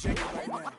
Check it right now.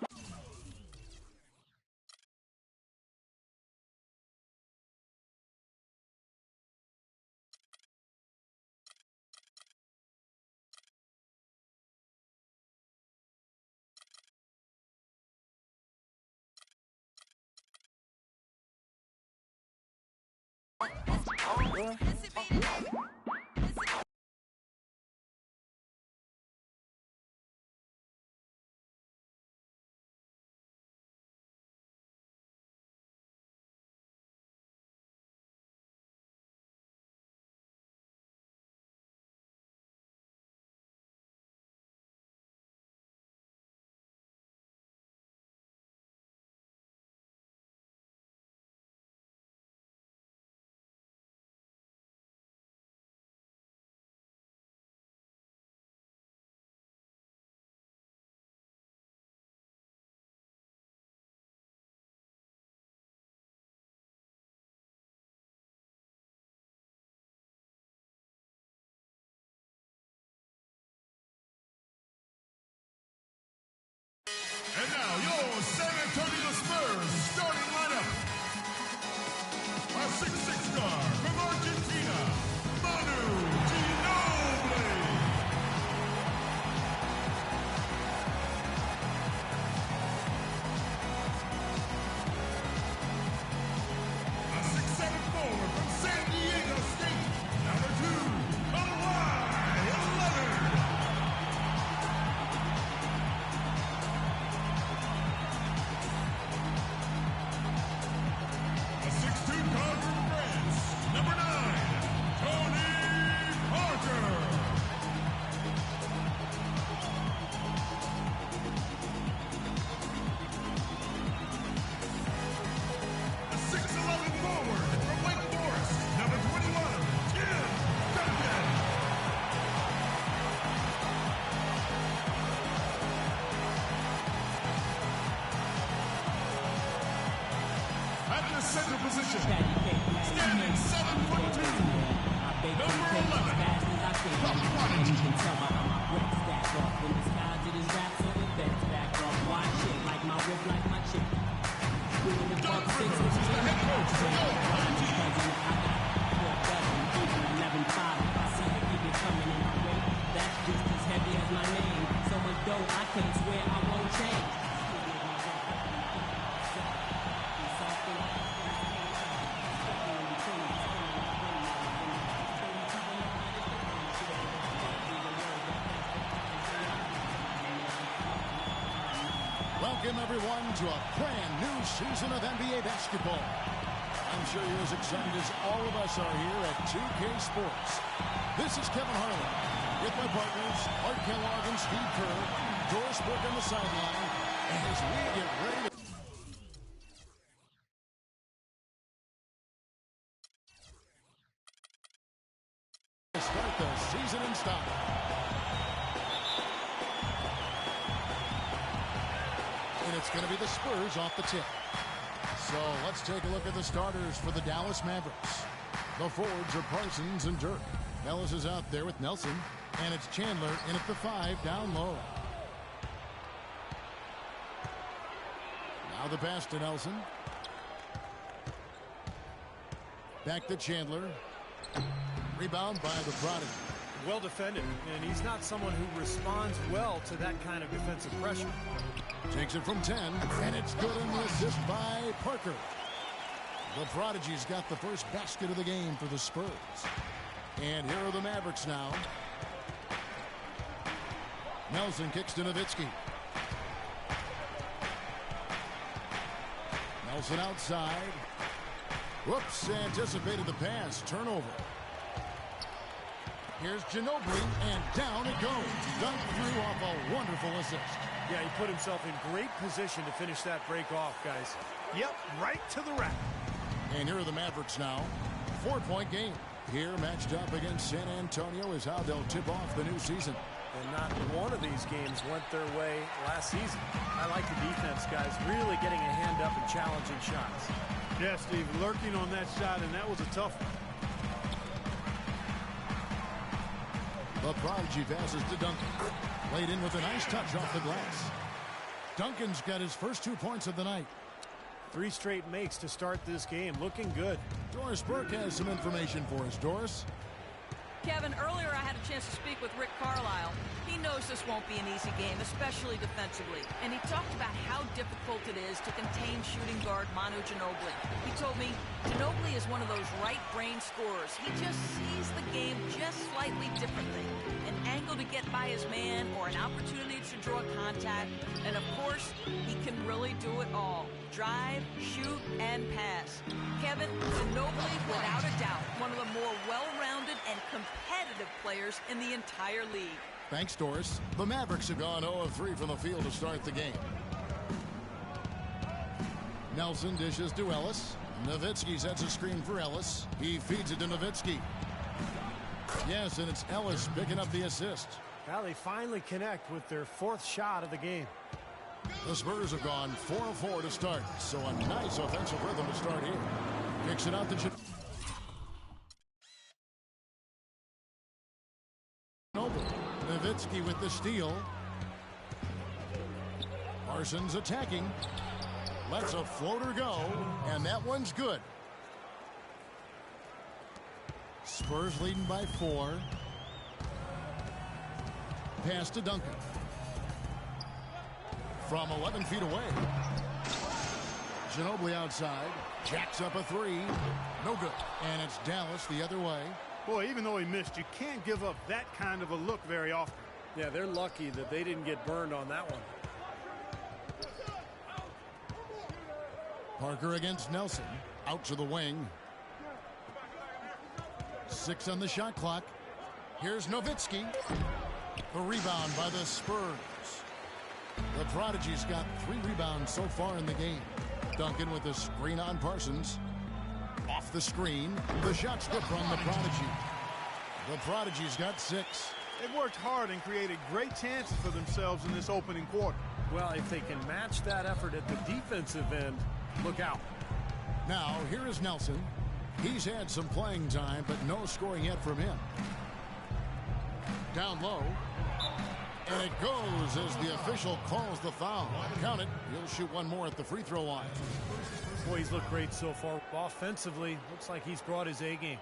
And now, your San Antonio Spurs starting lineup. A 6'6" guard from Argentina, Manu Ginobili. A 6'7" forward from San Diego State, number 2, Kawhi Leonard. Center position, standing 7'2", number 11, the Prodigy. You can tell by how my breath stack off when disguised it is rap, so the best back off. Watch it like my whip, like my chick. Doing the buck six, it's just a coach. I got 4 11-5. If I see the people coming in my way, that's just as heavy as my name. So much dough, I can't swear I won't change. Welcome, everyone, to a brand new season of NBA basketball. I'm sure you're as excited as all of us are here at 2K Sports. This is Kevin Harlan with my partners, Art Kellogg and Steve Kerr, Doris Burke on the sideline, and as we get ready to start the season in style. And it's going to be the Spurs off the tip. So let's take a look at the starters for the Dallas Mavericks. The forwards are Parsons and Dirk. Ellis is out there with Nelson. And it's Chandler in at the 5 down low. Now the pass to Nelson. Back to Chandler. Rebound by the Prodigy. Well defended, and he's not someone who responds well to that kind of defensive pressure. Takes it from 10, and it's good in the assist by Parker. The Prodigy's got the first basket of the game for the Spurs. And here are the Mavericks now. Nelson kicks to Nowitzki. Nelson outside. Whoops, anticipated the pass. Turnover. Here's Ginobili, and down it goes. Dunked through off a wonderful assist. Yeah, he put himself in great position to finish that break off, guys. Yep, right to the rack. And here are the Mavericks now. 4-point game. Here matched up against San Antonio is how they'll tip off the new season. And not one of these games went their way last season. I like the defense, guys, really getting a hand up and challenging shots. Yeah, Steve, lurking on that shot, and that was a tough one. The Prodigy passes to Duncan. Played in with a nice touch off the glass. Duncan's got his first 2 points of the night. 3 straight makes to start this game. Looking good. Doris Burke has some information for us. Doris? Kevin, earlier I had a chance to speak with Rick Carlisle. He knows this won't be an easy game, especially defensively. And he talked about how difficult it is to contain shooting guard Manu Ginobili. He told me Ginobili is one of those right-brain scorers. He just sees the game just slightly differently. An angle to get by his man or an opportunity to draw contact. And of course, he can really do it all. Drive, shoot, and pass. Kevin, Ginobili, without a doubt, one of the more well-rounded and competitive players in the entire league. Thanks, Doris. The Mavericks have gone 0 of 3 from the field to start the game. Nelson dishes to Ellis. Nowitzki sets a screen for Ellis. He feeds it to Nowitzki. Yes, and it's Ellis picking up the assist. Now they finally connect with their 4th shot of the game. The Spurs have gone 4 of 4 to start, so a nice offensive rhythm to start here. Kicks it out to Nowitzki with the steal. Parsons attacking. Lets a floater go, and that one's good. Spurs leading by 4. Pass to Duncan. From 11 feet away. Ginobili outside. Jacks up a 3. No good. And it's Dallas the other way. Boy, even though he missed, you can't give up that kind of a look very often. Yeah, they're lucky that they didn't get burned on that one. Parker against Nelson. Out to the wing. 6 on the shot clock. Here's Nowitzki. The rebound by the Spurs. The Prodigy's got 3 rebounds so far in the game. Duncan with the screen on Parsons. Off the screen. The shot's good from the Prodigy. The Prodigy's got 6. They've worked hard and created great chances for themselves in this opening quarter. Well, if they can match that effort at the defensive end, look out. Now, here is Nelson. He's had some playing time, but no scoring yet from him. Down low. And it goes as the official calls the foul. Count it. He'll shoot one more at the free throw line. Boy, he's looked great so far. Offensively, looks like he's brought his A game.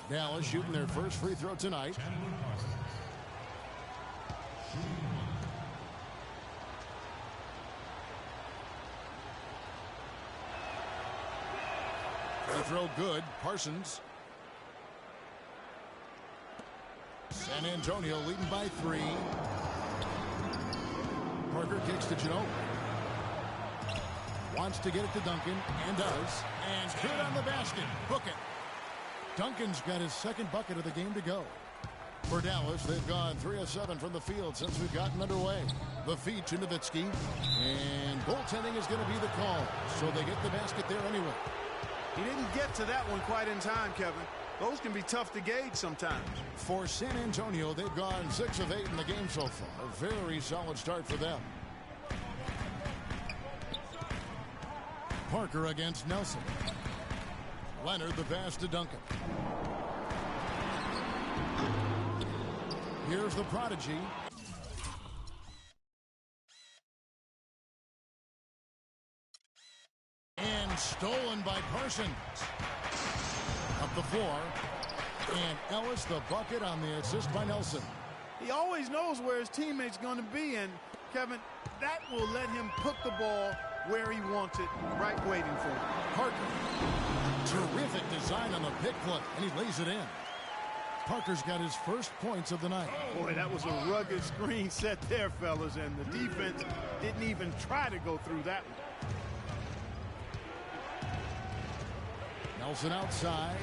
Dallas shooting their first free throw tonight. Free throw good. Parsons. San Antonio leading by 3. Parker kicks to Ginobili. Wants to get it to Duncan, and does. And good on the basket. Book it. Duncan's got his 2nd bucket of the game to go. For Dallas, they've gone 3 of 7 from the field since we've gotten underway. The feed to Nowitzki. And goaltending is going to be the call. So they get the basket there anyway. He didn't get to that one quite in time, Kevin. Those can be tough to gauge sometimes. For San Antonio, they've gone 6 of 8 in the game so far. A very solid start for them. Parker against Nelson. Leonard the pass to Duncan. Here's the Prodigy. And stolen by Parsons. Up the floor. And Ellis the bucket on the assist by Nelson. He always knows where his teammate's going to be, and Kevin, that will let him put the ball where he wants it, right waiting for him. Parker. Terrific design on the pick play, and he lays it in. Parker's got his first points of the night. Boy, that was a rugged screen set there, fellas, and the defense didn't even try to go through that one. Nelson outside.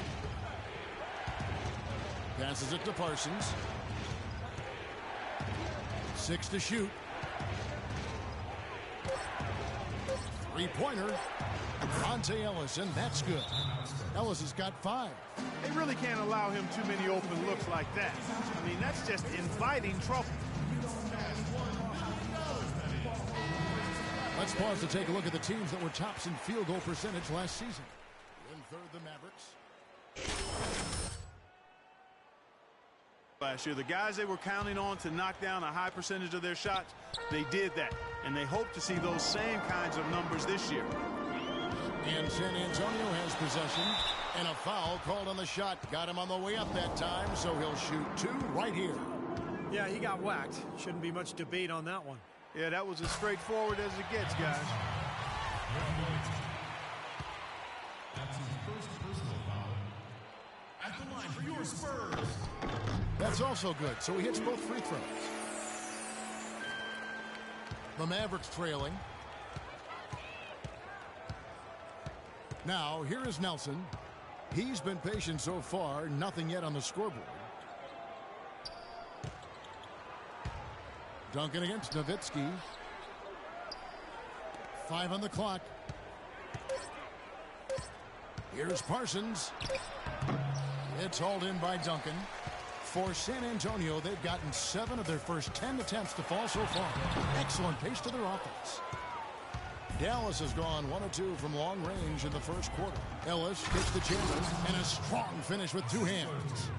Passes it to Parsons. 6 to shoot. 3-pointer. Monte Ellis, and that's good. Ellis has got 5. They really can't allow him too many open looks like that. I mean, that's just inviting trouble. Let's pause to take a look at the teams that were tops in field goal percentage last season. In third, the Mavericks. Last year, the guys they were counting on to knock down a high percentage of their shots, they did that. And they hope to see those same kinds of numbers this year. And San Antonio has possession. And a foul called on the shot. Got him on the way up that time, so he'll shoot 2 right here. Yeah, he got whacked. Shouldn't be much debate on that one. Yeah, that was as straightforward as it gets, guys. That's his first personal foul. At the line for your Spurs. That's also good, so he hits both free throws. The Mavericks trailing. Now, here is Nelson. He's been patient so far, nothing yet on the scoreboard. Duncan against Nowitzki. 5 on the clock. Here's Parsons. It's hauled in by Duncan. For San Antonio, they've gotten 7 of their first 10 attempts to fall so far. Excellent pace to their offense. Dallas has gone 1 of 2 from long range in the first quarter. Ellis gets the chance and a strong finish with 2 hands.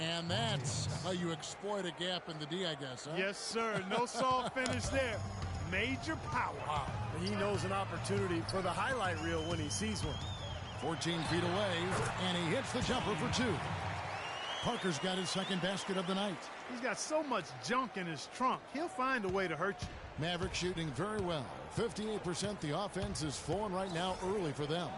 And that's how you exploit a gap in the D, I guess, huh? Yes, sir. No soft finish there. Major power. Wow. He knows an opportunity for the highlight reel when he sees one. 14 feet away, and he hits the jumper for 2. Parker's got his second basket of the night. He's got so much junk in his trunk. He'll find a way to hurt you. Maverick shooting very well. 58%. The offense is flowing right now early for them.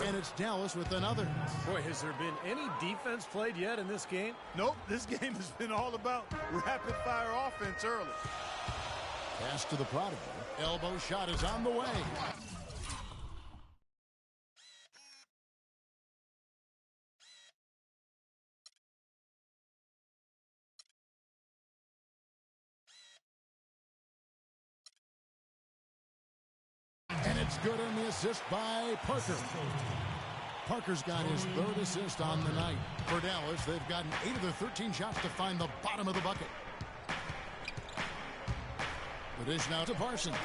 And it's Dallas with another. Boy, has there been any defense played yet in this game? Nope, this game has been all about rapid-fire offense early. Pass to the prodigal. Elbow shot is on the way. And it's good on the assist by Parker. Parker's got his 3rd assist on the night. For Dallas, they've gotten 8 of their 13 shots to find the bottom of the bucket. The dish now to Parsons.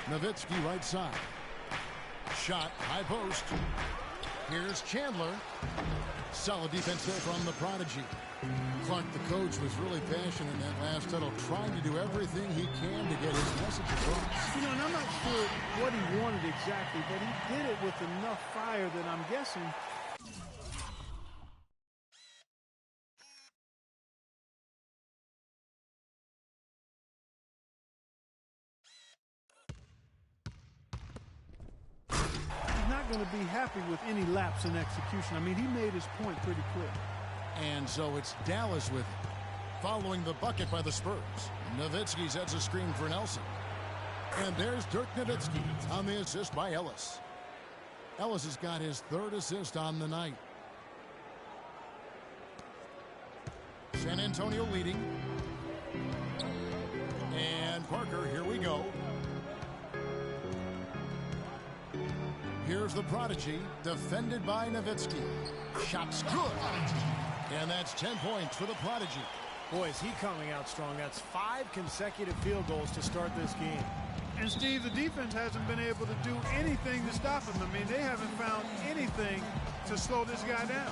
Nowitzki right side. Shot, high post. Here's Chandler. Solid defense there from the prodigy. Clark, the coach, was really passionate in that last huddle, trying to do everything he can to get his message across. You know, and I'm not sure what he wanted exactly, but he did it with enough fire that I'm guessing he's not going to be happy with any lapse in execution. I mean, he made his point pretty clear. And so it's Dallas with it, following the bucket by the Spurs. Nowitzki sets a screen for Nelson. And there's Dirk Nowitzki on the assist by Ellis. Ellis has got his 3rd assist on the night. San Antonio leading. And Parker, here we go. Here's the prodigy, defended by Nowitzki. Shot's good. And that's 10 points for the prodigy. Boy, is he coming out strong. That's 5 consecutive field goals to start this game. And, Steve, the defense hasn't been able to do anything to stop him. I mean, they haven't found anything to slow this guy down.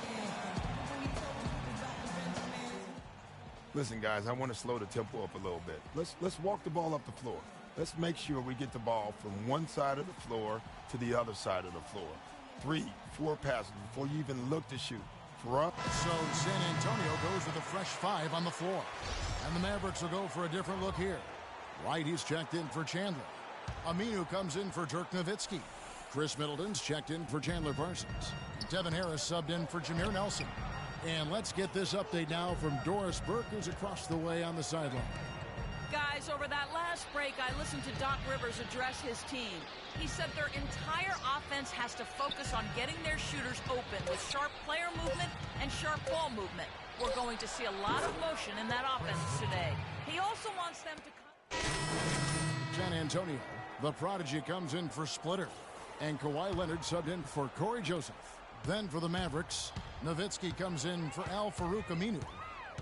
Listen, guys, I want to slow the tempo up a little bit. Let's walk the ball up the floor. Let's make sure we get the ball from one side of the floor to the other side of the floor. 3, 4 passes before you even look to shoot. For us. So San Antonio goes with a fresh 5 on the floor. And the Mavericks will go for a different look here. White, he's checked in for Chandler. Aminu comes in for Dirk Nowitzki. Chris Middleton's checked in for Chandler Parsons. Devin Harris subbed in for Jameer Nelson. And let's get this update now from Doris Burke, who's across the way on the sideline. Guys, over that last break, I listened to Doc Rivers address his team. He said their entire offense has to focus on getting their shooters open with sharp player movement and sharp ball movement. We're going to see a lot of motion in that offense today. He also wants them to... San Antonio, the prodigy comes in for Splitter. And Kawhi Leonard subbed in for Corey Joseph. Then for the Mavericks, Nowitzki comes in for Al-Farouq Aminu.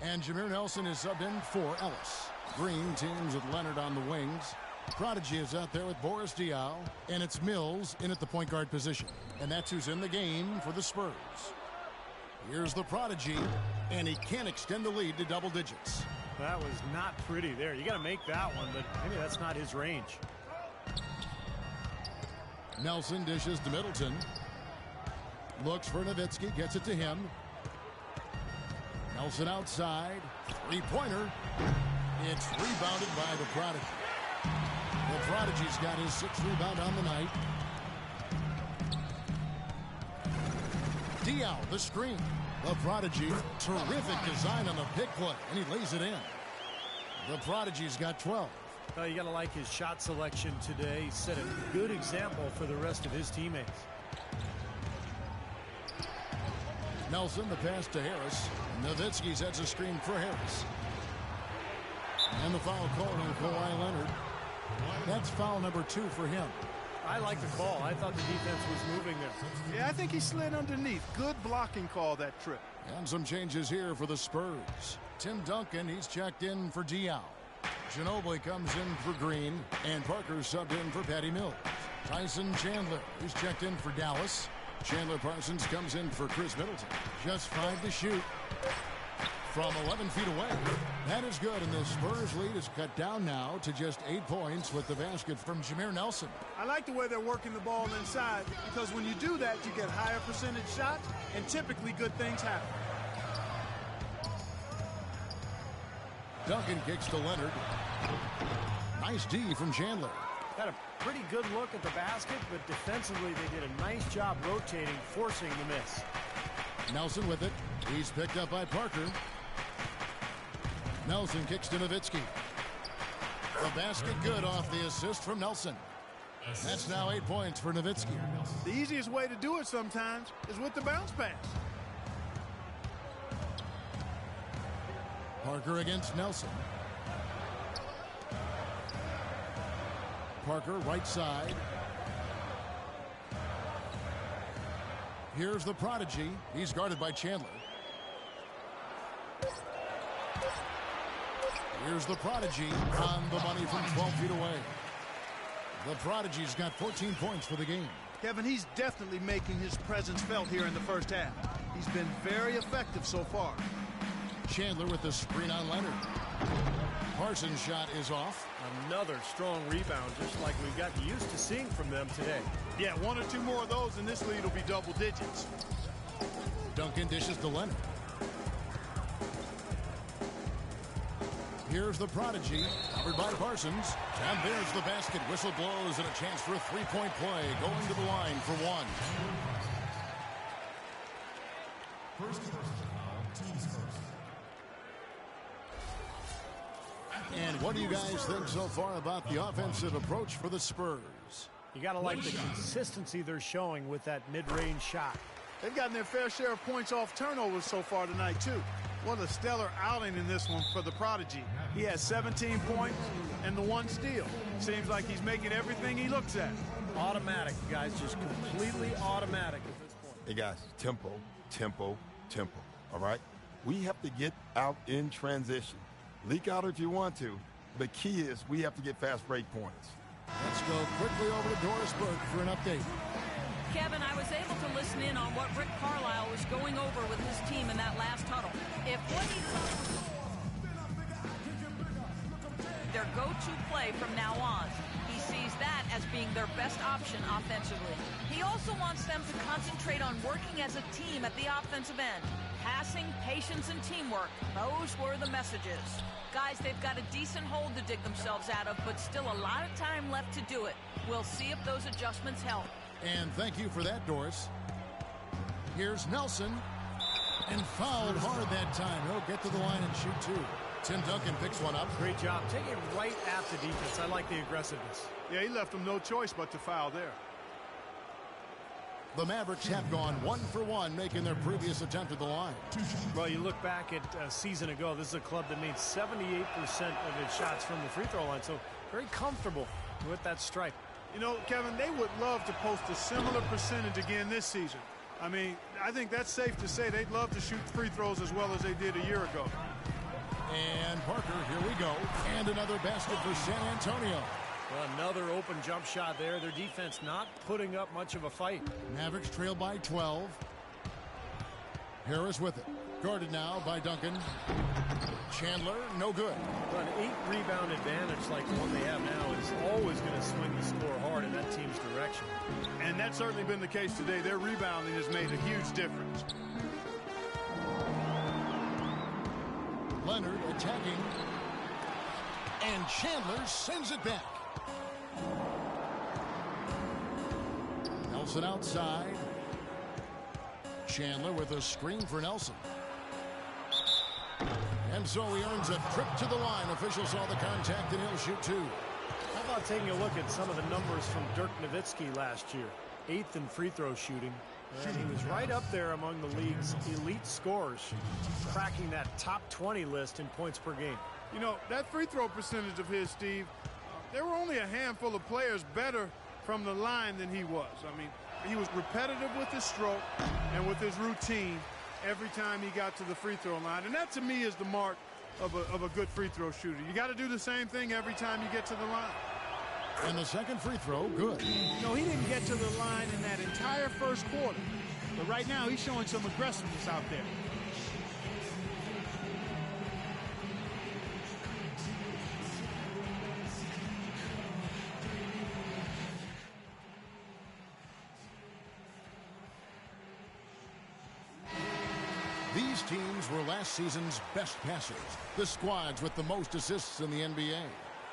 And Jameer Nelson is subbed in for Ellis. Green teams with Leonard on the wings. Prodigy is out there with Boris Diaw. And it's Mills in at the point guard position. And that's who's in the game for the Spurs. Here's the prodigy, and he can't extend the lead to double digits. That was not pretty there. You got to make that one, but maybe that's not his range. Nelson dishes to Middleton. Looks for Nowitzki, gets it to him. Nelson outside. Three-pointer. It's rebounded by the prodigy. The prodigy's got his 6th rebound on the night. Diaw, the screen. The prodigy, terrific design on the pick play, and he lays it in. The prodigy's got 12. Well, you got to like his shot selection today. He set a good example for the rest of his teammates. Nelson, the pass to Harris. Nowitzki sets a screen for Harris. And the foul called on Kawhi Leonard. That's foul number 2 for him. I like the call. I thought the defense was moving there. Yeah, I think he slid underneath. Good blocking call that trip. And some changes here for the Spurs. Tim Duncan, he's checked in for Diaw. Ginobili comes in for Green, and Parker subbed in for Patty Mills. Tyson Chandler, he's checked in for Dallas. Chandler Parsons comes in for Chris Middleton. Just 5 to shoot from 11 feet away. That is good, and the Spurs lead is cut down now to just 8 points with the basket from Jameer Nelson. I like the way they're working the ball inside, because when you do that, you get higher percentage shots, and typically good things happen. Duncan kicks to Leonard. Nice D from Chandler. Got a pretty good look at the basket, but defensively they did a nice job rotating, forcing the miss. Nelson with it. He's picked up by Parker. Nelson kicks to Nowitzki. The basket good off the assist from Nelson. That's now 8 points for Nowitzki. The easiest way to do it sometimes is with the bounce pass. Parker against Nelson. Parker right side. Here's the prodigy. He's guarded by Chandler. Here's the prodigy on the money from 12 feet away. The prodigy's got 14 points for the game. Kevin, he's definitely making his presence felt here in the first half. He's been very effective so far. Chandler with the screen on Leonard. Parsons' shot is off. Another strong rebound, just like we've gotten used to seeing from them today. Yeah, 1 or 2 more of those and this lead will be double digits. Duncan dishes to Leonard. Here's the prodigy, covered by Parsons. And there's the basket. Whistle blows and a chance for a three-point play. Going to the line for 1. First personal foul, teams first. And what do you guys think so far about the offensive approach for the Spurs? You got to like the consistency they're showing with that mid-range shot. They've gotten their fair share of points off turnovers so far tonight, too. What a stellar outing in this one for the prodigy. He has 17 points and the 1 steal. Seems like he's making everything he looks at. Automatic, guys, just completely automatic at this point. Hey, guys, tempo, tempo, tempo, all right? We have to get out in transition. Leak out if you want to. The key is we have to get fast break points. Let's go quickly over to Doris Burke for an update. Kevin, I was able to listen in on what Rick Carlisle was going over with his team in that last huddle. If what he their go-to play from now on, he sees that as being their best option offensively. He also wants them to concentrate on working as a team at the offensive end. Passing, patience, and teamwork. Those were the messages. Guys, they've got a decent hole to dig themselves out of, but still a lot of time left to do it. We'll see if those adjustments help. And thank you for that, Doris. Here's Nelson. And fouled hard that time. He'll get to the line and shoot 2. Tim Duncan picks one up. Great job. Take it right at the defense. I like the aggressiveness. Yeah, he left them no choice but to foul there. The Mavericks have gone 1 for 1, making their previous attempt at the line. Well, you look back at a season ago, this is a club that made 78% of its shots from the free throw line, so very comfortable with that stripe. You know, Kevin, they would love to post a similar percentage again this season. I mean, I think that's safe to say they'd love to shoot free throws as well as they did a year ago. And Parker, here we go. And another basket for San Antonio. Well, another open jump shot there. Their defense not putting up much of a fight. Mavericks trail by 12. Harris with it. Guarded now by Duncan. Chandler, no good. Well, an 8-rebound advantage like the one they have now is always going to swing the score hard in that team's direction. And that's certainly been the case today. Their rebounding has made a huge difference. Leonard attacking. And Chandler sends it back. Nelson outside. Chandler with a screen for Nelson. And so he earns a trip to the line. Officials saw the contact, and he'll shoot two. How about taking a look at some of the numbers from Dirk Nowitzki last year? 8th in free throw shooting. And he was right up there among the league's elite scorers, cracking that top 20 list in points per game. You know, that free throw percentage of his, Steve, there were only a handful of players better from the line than he was. I mean, he was repetitive with his stroke and with his routine every time he got to the free throw line. And that, to me, is the mark of a good free throw shooter. You got to do the same thing every time you get to the line. And the second free throw, good. No, he didn't get to the line in that entire first quarter. But right now, he's showing some aggressiveness out there. These teams were last season's best passers. The squads with the most assists in the NBA.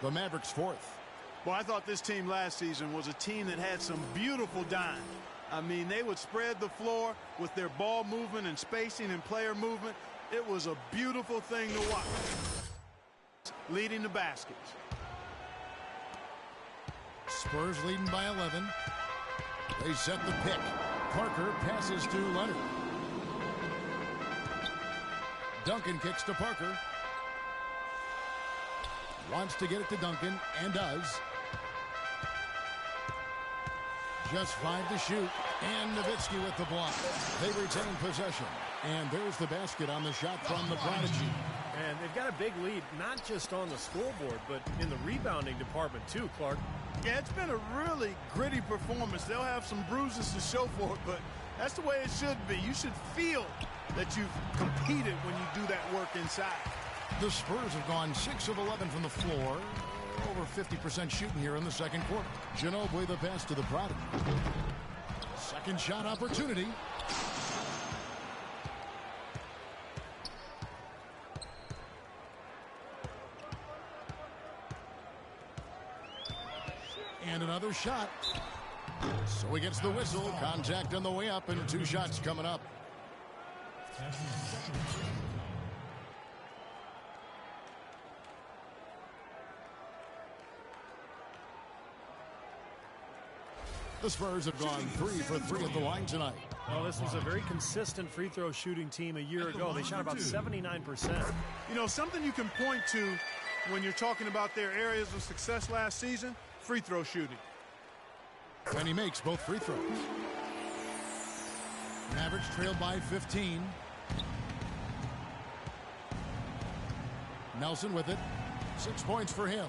The Mavericks 4th. Well, I thought this team last season was a team that had some beautiful dimes. I mean, they would spread the floor with their ball movement and spacing and player movement. It was a beautiful thing to watch. Leading the baskets. Spurs leading by 11. They set the pick. Parker passes to Leonard. Duncan kicks to Parker. Wants to get it to Duncan, and does. Just 5 to shoot. And Nowitzki with the block. They retain possession. And there's the basket on the shot from the Prodigy. And they've got a big lead, not just on the scoreboard, but in the rebounding department too, Clark. Yeah, it's been a really gritty performance. They'll have some bruises to show for it, but that's the way it should be. You should feel that you've competed when you do that work inside. The Spurs have gone 6 of 11 from the floor. Over 50% shooting here in the second quarter. Ginobili the pass to the Prodigy. Second shot opportunity. And another shot. So he gets the whistle. Contact on the way up, and 2 shots coming up. The Spurs have gone 3 for 3 at the line tonight. Well, this was a very consistent free throw shooting team a year ago. They shot about 79%. You know, something you can point to when you're talking about their areas of success last season, free throw shooting. And he makes both free throws. Mavericks trailed by 15. Nelson with it. 6 points for him.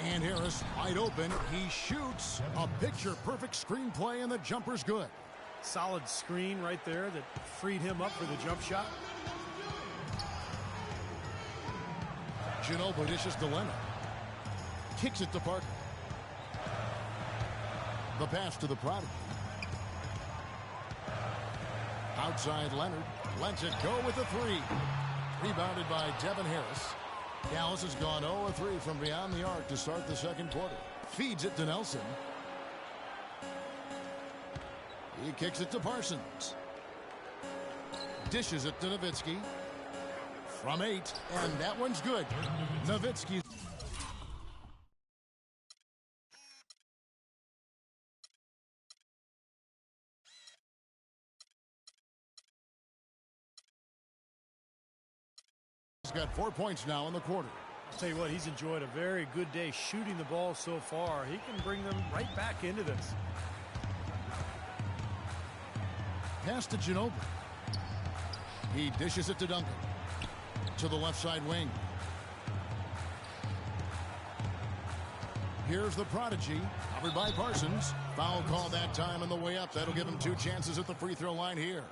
And Harris wide open. He shoots a picture-perfect screenplay, and the jumper's good. Solid screen right there that freed him up for the jump shot. Ginobili dishes to Leonard. Kicks it to Parker. The pass to the Prodigy. Outside Leonard. Lets it go with a 3. Rebounded by Devin Harris. Dallas has gone 0-3 from beyond the arc to start the second quarter. Feeds it to Nelson. He kicks it to Parsons. Dishes it to Nowitzki. From 8, and that one's good. Nowitzki. He's got 4 points now in the quarter. I'll tell you what, he's enjoyed a very good day shooting the ball so far. He can bring them right back into this. Pass to Ginobili. He dishes it to Duncan. To the left side wing. Here's the prodigy, covered by Parsons. Foul call that time on the way up. That'll give him 2 chances at the free throw line here.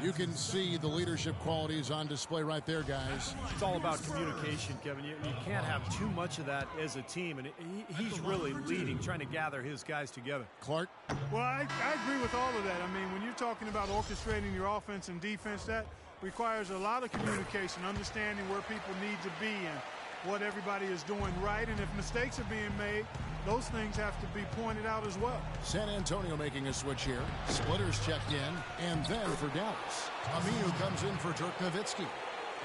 You can see the leadership qualities on display right there, guys. It's all about communication, Kevin. You can't have too much of that as a team, and he's really leading, trying to gather his guys together. Clark. Well, I agree with all of that. I mean, when you're talking about orchestrating your offense and defense, that requires a lot of communication, understanding where people need to be and what everybody is doing right. And if mistakes are being made, those things have to be pointed out as well. San Antonio making a switch here. Splitters checked in, and then for Dallas, Aminu comes in for Dirk Nowitzki,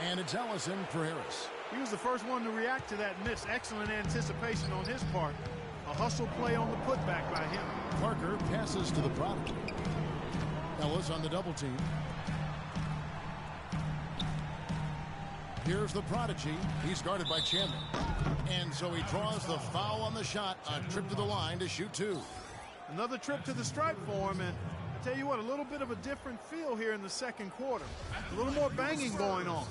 and it's Ellison for Harris. He was the first one to react to that miss. Excellent anticipation on his part. A hustle play on the putback by him. Parker passes to the prodigy. Ellis on the double team. Here's the prodigy. He's guarded by Chandler. And so he draws the foul on the shot. A trip to the line to shoot 2. Another trip to the stripe for him, and I tell you what, a little bit of a different feel here in the second quarter. A little more banging going on.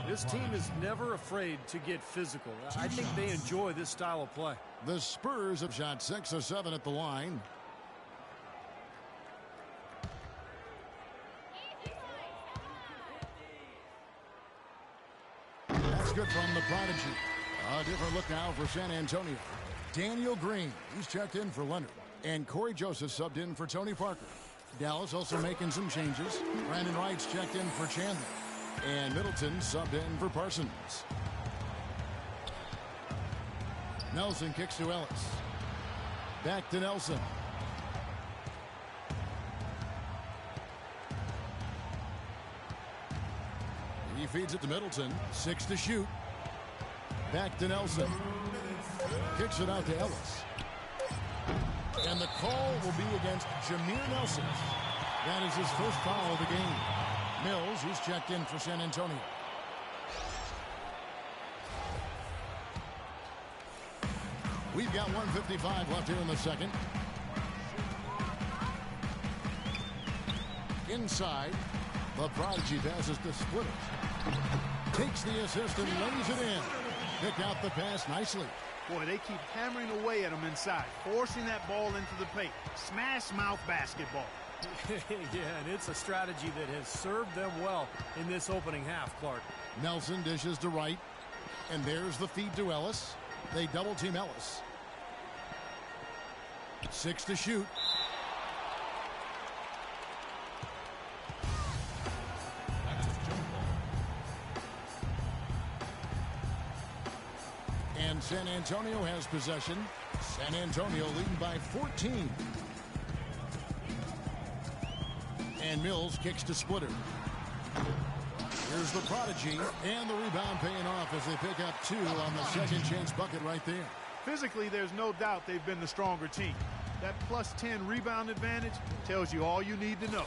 This team is never afraid to get physical. I think they enjoy this style of play. The Spurs have shot 6 of 7 at the line. That's good from the prodigy. A different look now for San Antonio. Daniel Green, he's checked in for Leonard. And Corey Joseph subbed in for Tony Parker. Dallas also making some changes. Brandon Wright's checked in for Chandler. And Middleton subbed in for Parsons. Nelson kicks to Ellis. Back to Nelson. He feeds it to Middleton. 6 to shoot. Back to Nelson. Kicks it out to Ellis. And the call will be against Jameer Nelson. That is his first foul of the game. Mills, he's checked in for San Antonio. We've got 1:55 left here in the second. Inside, the prodigy passes to Splitters. Takes the assist and lays it in. Picked out the pass nicely. Boy, they keep hammering away at him inside, forcing that ball into the paint. Smash mouth basketball. Yeah, and it's a strategy that has served them well in this opening half, Clark. Nelson dishes to Wright. And there's the feed to Ellis. They double team Ellis. 6 to shoot. And San Antonio has possession. San Antonio leading by 14. And Mills kicks to Splitter. Here's the prodigy, and the rebound paying off as they pick up 2 on the second chance bucket right there. Physically, there's no doubt they've been the stronger team. That plus 10 rebound advantage tells you all you need to know.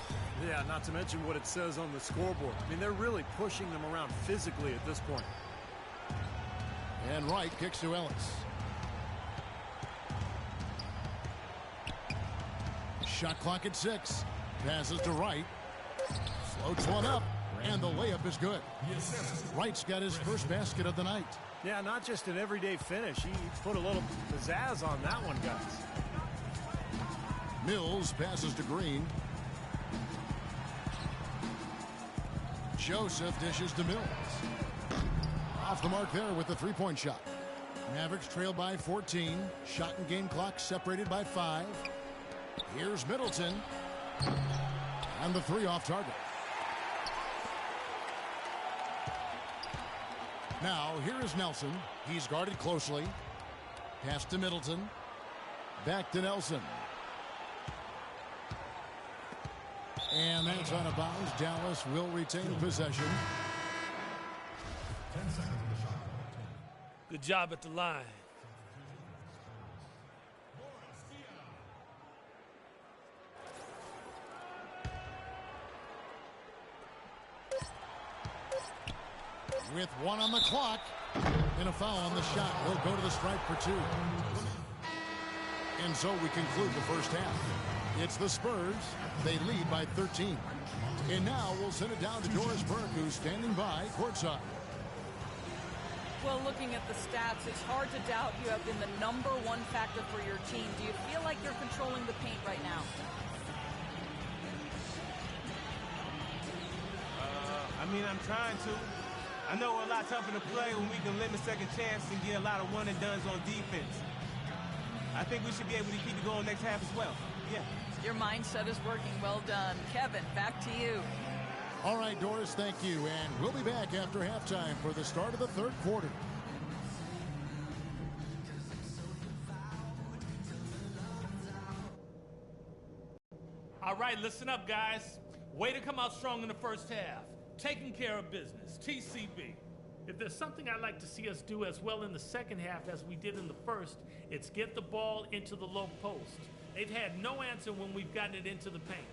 Yeah, not to mention what it says on the scoreboard. I mean, they're really pushing them around physically at this point. And Wright kicks to Ellis. Shot clock at 6. Passes to Wright. Floats one up. And the layup is good. Wright's got his first basket of the night. Yeah, not just an everyday finish. He put a little pizzazz on that one, guys. Mills passes to Green. Joseph dishes to Mills. Off the mark there with the three-point shot. Mavericks trail by 14. Shot and game clock separated by 5. Here's Middleton. And the 3 off target. Now, here is Nelson. He's guarded closely. Pass to Middleton. Back to Nelson. And that's out of bounds. Dallas will retain possession. 10 seconds on the shot. Good job at the line. With 1 on the clock and a foul on the shot. He'll go to the stripe for 2. And so we conclude the first half. It's the Spurs. They lead by 13. And now we'll send it down to Doris Burke, who's standing by courtside. Well, looking at the stats, it's hard to doubt you have been the #1 factor for your team. Do you feel like you're controlling the paint right now? I'm trying to. I know we're a lot tougher to play when we can limit second chance and get a lot of one-and-dones on defense. I think we should be able to keep it going next half as well. Yeah. Your mindset is working. Well done. Kevin, back to you. All right, Doris, thank you. And we'll be back after halftime for the start of the third quarter. All right, listen up, guys. Way to come out strong in the first half. Taking care of business. TCB. If there's something I'd like to see us do as well in the second half as we did in the first, it's get the ball into the low post. They've had no answer when we've gotten it into the paint.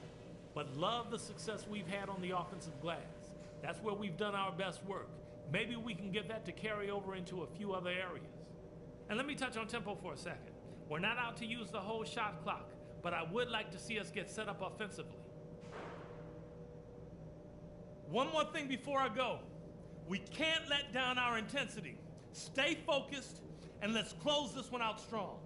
But love the success we've had on the offensive glass. That's where we've done our best work. Maybe we can get that to carry over into a few other areas. And let me touch on tempo for a second. We're not out to use the whole shot clock, but I would like to see us get set up offensively. One more thing before I go. We can't let down our intensity. Stay focused, and let's close this one out strong.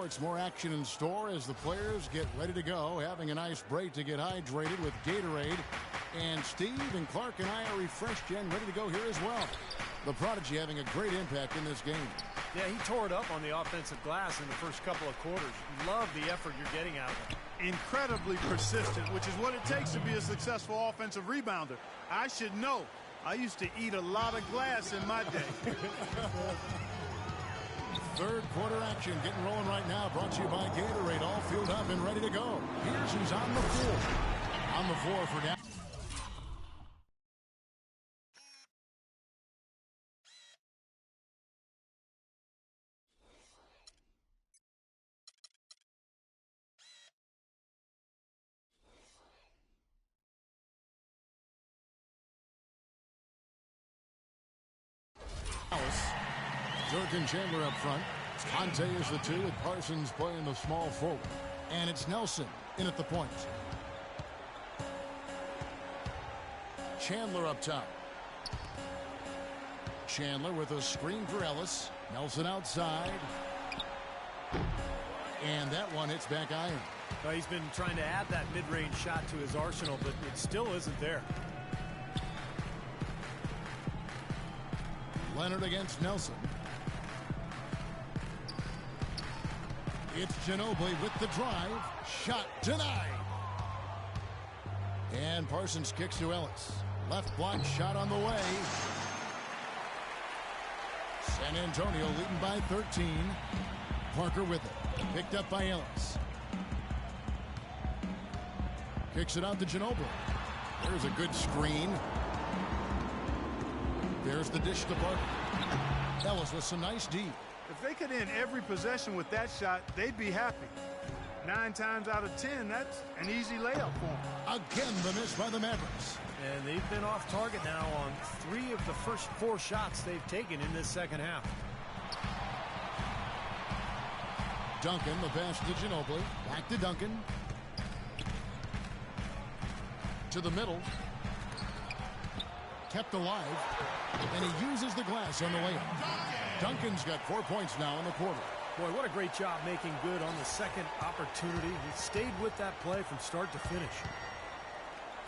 It's more action in store as the players get ready to go, having a nice break to get hydrated with Gatorade. And Steve and Clark and I are refreshed and ready to go here as well. The Prodigy having a great impact in this game. Yeah, he tore it up on the offensive glass in the first couple of quarters. Love the effort you're getting out of him. Incredibly persistent, which is what it takes to be a successful offensive rebounder. I should know. I used to eat a lot of glass in my day. Third quarter action getting rolling right now, brought to you by Gatorade, all filled up and ready to go. Here's who's on the floor. On the floor for now. Duncan Chandler up front. Conte is the 2 with Parsons playing the small forward. And it's Nelson in at the point. Chandler up top. Chandler with a screen for Ellis. Nelson outside. And that one hits back iron. Well, he's been trying to add that mid-range shot to his arsenal, but it still isn't there. Leonard against Nelson. It's Ginobili with the drive. Shot denied. And Parsons kicks to Ellis. Left block shot on the way. San Antonio leading by 13. Parker with it. Picked up by Ellis. Kicks it out to Ginobili. There's a good screen. There's the dish to Parker. Ellis with some nice D. If they could end every possession with that shot, they'd be happy. 9 times out of 10, that's an easy layup for them. Again, the miss by the Mavericks. And they've been off target now on 3 of the first 4 shots they've taken in this second half. Duncan, the pass to Ginobili. Back to Duncan. To the middle. Kept alive. And he uses the glass on the layup. Duncan's got 4 points now in the quarter. Boy, what a great job making good on the second opportunity. He stayed with that play from start to finish.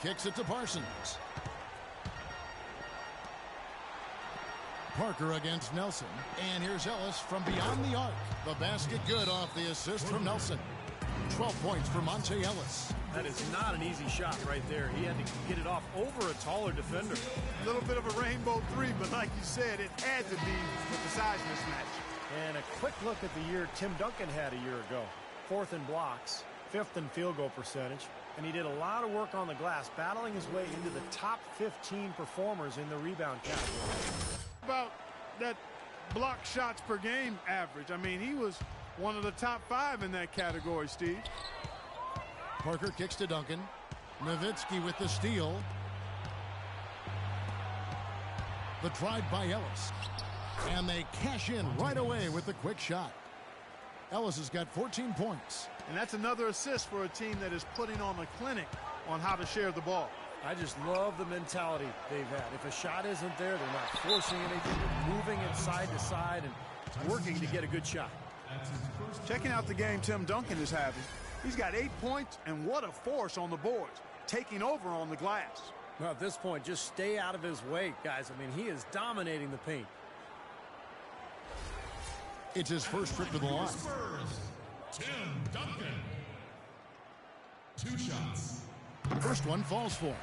Kicks it to Parsons. Parker against Nelson. And here's Ellis from beyond the arc. The basket good off the assist from Nelson. 12 points for Monte Ellis. That is not an easy shot right there. He had to get it off over a taller defender. A little bit of a rainbow 3, but like you said, it had to be with the size mismatch. And a quick look at the year Tim Duncan had a year ago. 4th in blocks, 5th in field goal percentage, and he did a lot of work on the glass, battling his way into the top 15 performers in the rebound category. About that block shots per game average. I mean, he was one of the top 5 in that category, Steve. Parker kicks to Duncan. Nowitzki with the steal. The drive by Ellis. And they cash in right away with the quick shot. Ellis has got 14 points. And that's another assist for a team that is putting on a clinic on how to share the ball. I just love the mentality they've had. If a shot isn't there, they're not forcing anything. They're moving it side to side and working to get a good shot. Checking out the game Tim Duncan is having. He's got 8 points, and what a force on the boards, taking over on the glass. Well, at this point, just stay out of his way, guys. I mean, he is dominating the paint. It's his first trip to the line. Spurs, Tim Duncan. 2 shots. First one falls for him.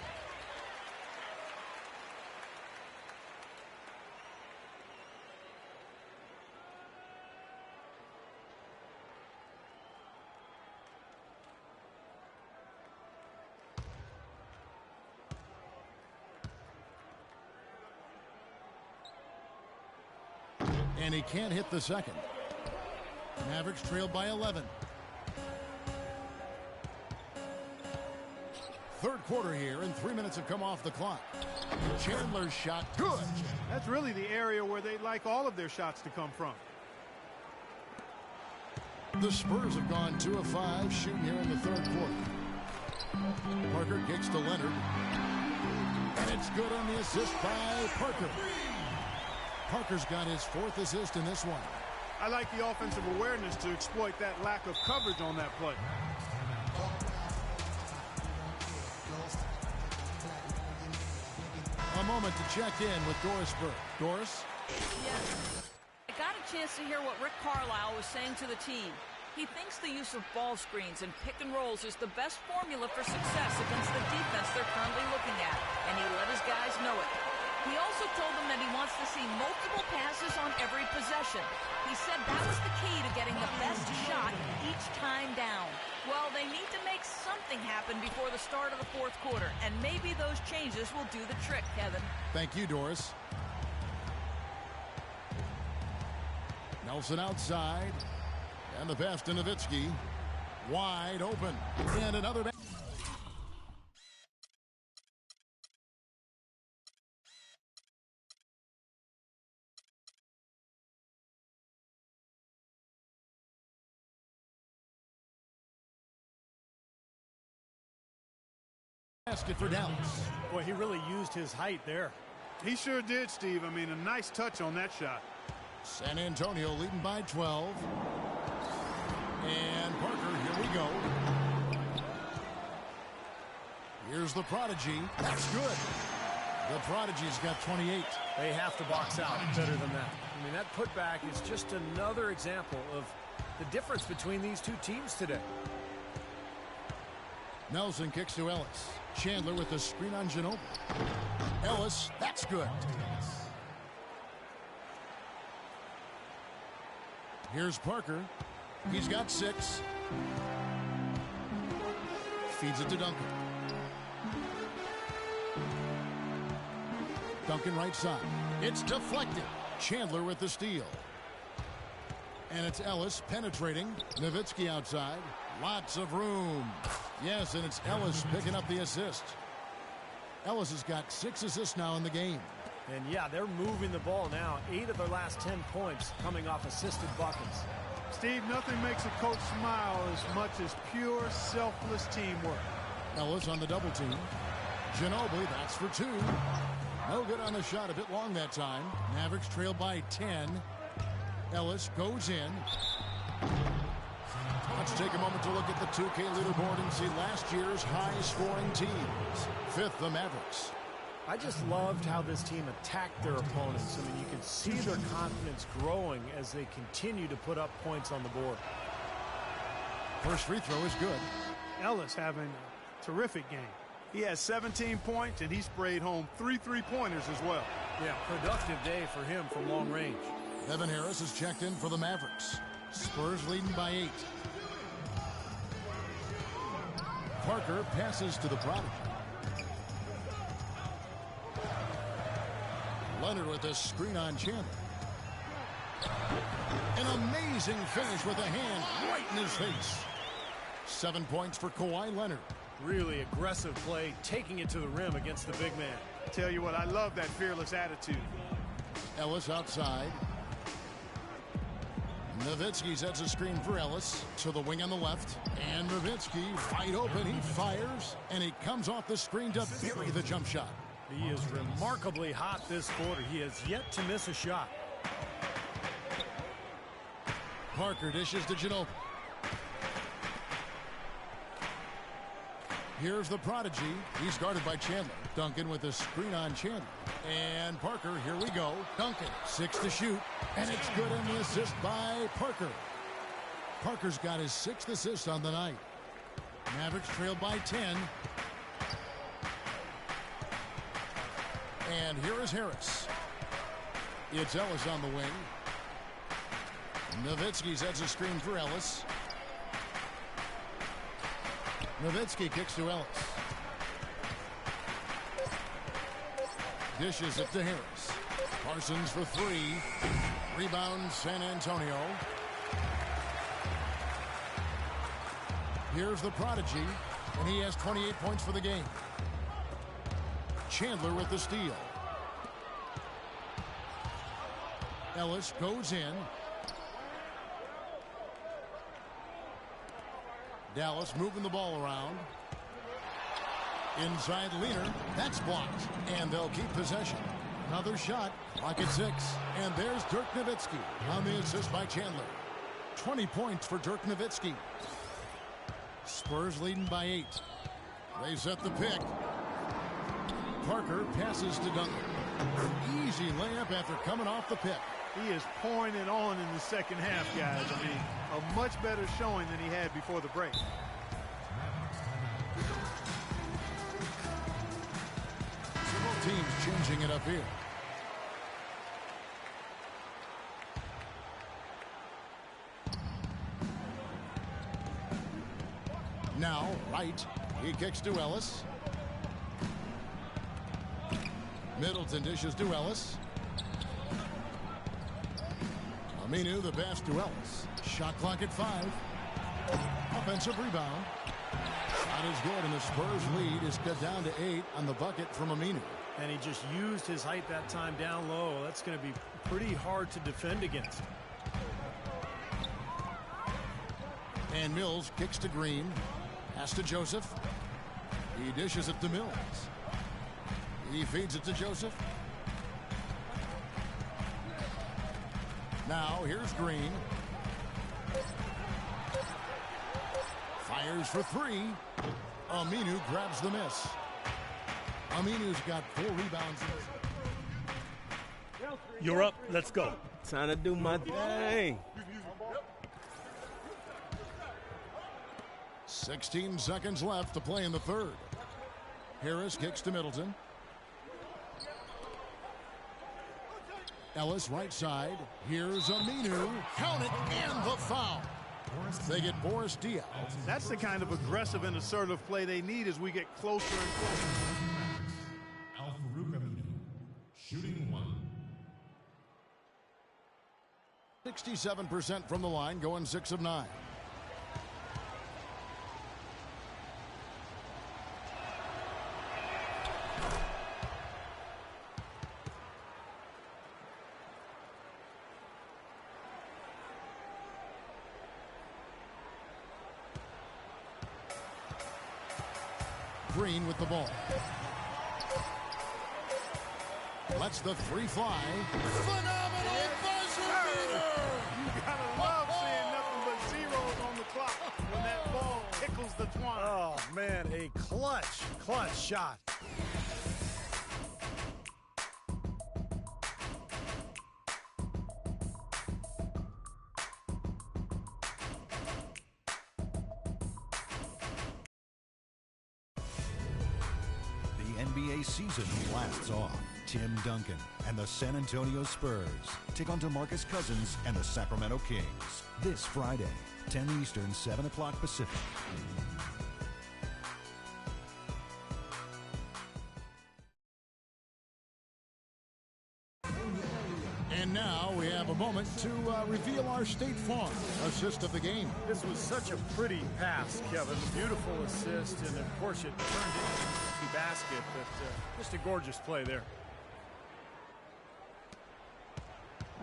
And he can't hit the second. Mavericks trailed by 11. Third quarter here, and 3 minutes have come off the clock. Chandler's shot, good. That's really the area where they'd like all of their shots to come from. The Spurs have gone 2 of 5 shooting here in the third quarter. Parker kicks to Leonard. And it's good on the assist by Parker. Parker's got his 4th assist in this one. I like the offensive awareness to exploit that lack of coverage on that play. A moment to check in with Doris Burke. Doris? Yes. I got a chance to hear what Rick Carlisle was saying to the team. He thinks the use of ball screens and pick and rolls is the best formula for success against the defense they're currently looking at, and he let his guys know it. He also told them that he wants to see multiple passes on every possession. He said that was the key to getting the best shot each time down. Well, they need to make something happen before the start of the fourth quarter, and maybe those changes will do the trick, Kevin. Thank you, Doris. Nelson outside. And the pass to Nowitzki. Wide open. And another. Basket for Dallas. Boy, he really used his height there. He sure did, Steve. I mean, a nice touch on that shot. San Antonio leading by 12. And Parker, here we go. Here's the Prodigy. That's good. The Prodigy's got 28. They have to box out better than that. I mean, that putback is just another example of the difference between these two teams today. Nelson kicks to Ellis. Chandler with the screen on Ginobili. Ellis, that's good. Here's Parker. He's got 6. Feeds it to Duncan. Duncan right side. It's deflected. Chandler with the steal. And it's Ellis penetrating. Nowitzki outside. Lots of room. Yes, and it's Ellis picking up the assist. Ellis has got 6 assists now in the game. And yeah, they're moving the ball now. 8 of their last 10 points coming off assisted buckets. Steve, nothing makes a coach smile as much as pure, selfless teamwork. Ellis on the double team. Ginobili, that's for 2. No good on the shot, a bit long that time. Mavericks trail by 10. Ellis goes in. Let's take a moment to look at the 2K leaderboard and see last year's high-scoring teams. 5th, the Mavericks. I just loved how this team attacked their opponents. I mean, you can see their confidence growing as they continue to put up points on the board. First free throw is good. Ellis having a terrific game. He has 17 points, and he sprayed home 3 3-pointers as well. Yeah, productive day for him from long range. Evan Harris is checked in for the Mavericks. Spurs leading by 8. Parker passes to the Prodigy. Leonard with a screen on Chandler. An amazing finish with a hand right in his face. 7 points for Kawhi Leonard. Really aggressive play, taking it to the rim against the big man. Tell you what, I love that fearless attitude. Ellis outside. Nowitzki sets a screen for Ellis to the wing on the left. And Nowitzki, wide open, he fires, and he comes off the screen to bury the jump shot. He is remarkably hot this quarter. He has yet to miss a shot. Parker dishes to Ginobili. Here's the prodigy. He's guarded by Chandler. Duncan with a screen on Chandler. And Parker, here we go. Duncan, 6 to shoot. And it's good, and the assist by Parker. Parker's got his 6th assist on the night. Mavericks trailed by 10. And here is Harris. It's Ellis on the wing. Nowitzki sets a screen for Ellis. Nowitzki kicks to Ellis. Dishes it to Harris. Parsons for 3. Rebound San Antonio. Here's the prodigy, and he has 28 points for the game. Chandler with the steal. Ellis goes in. Dallas moving the ball around. Inside Leaner. That's blocked. And they'll keep possession. Another shot. Clock at 6. And there's Dirk Nowitzki on the assist by Chandler. 20 points for Dirk Nowitzki. Spurs leading by 8. They set the pick. Parker passes to Duncan. Easy layup after coming off the pick. He is pouring it on in the second half, guys. I mean, a much better showing than he had before the break. Several teams changing it up here. Now, Wright. He kicks to Ellis. Middleton dishes to Ellis. Aminu the pass to Ellis. Shot clock at 5. Offensive rebound. Shot is good, and the Spurs lead is cut down to 8 on the bucket from Aminu. And he just used his height that time down low. That's going to be pretty hard to defend against. And Mills kicks to Green. Pass to Joseph. He dishes it to Mills. He feeds it to Joseph. Now here's Green. Fires for 3. Aminu grabs the miss. Aminu's got 4 rebounds. You're up. Let's go. Time to do my thing. 16 seconds left to play in the third. Harris kicks to Middleton. Ellis right side. Here's Aminu. Count it, and the foul. They get Boris Diaw. That's the kind of aggressive and assertive play they need as we get closer and closer. Al-Farouq Aminu, shooting 1. 67% from the line, going 6 of 9. Green with the ball. Lets the 3 fly. Phenomenal buzzer beater! You gotta love seeing nothing but zeros on the clock when that ball tickles the twine. Oh, man, a clutch shot. NBA season blasts off. Tim Duncan and the San Antonio Spurs take on DeMarcus Cousins and the Sacramento Kings this Friday, 10 Eastern, 7 o'clock Pacific. And now we have a moment to reveal our State Farm assist of the game. This was such a pretty pass, Kevin. Beautiful assist, and of course it turned into a basket, but just a gorgeous play there.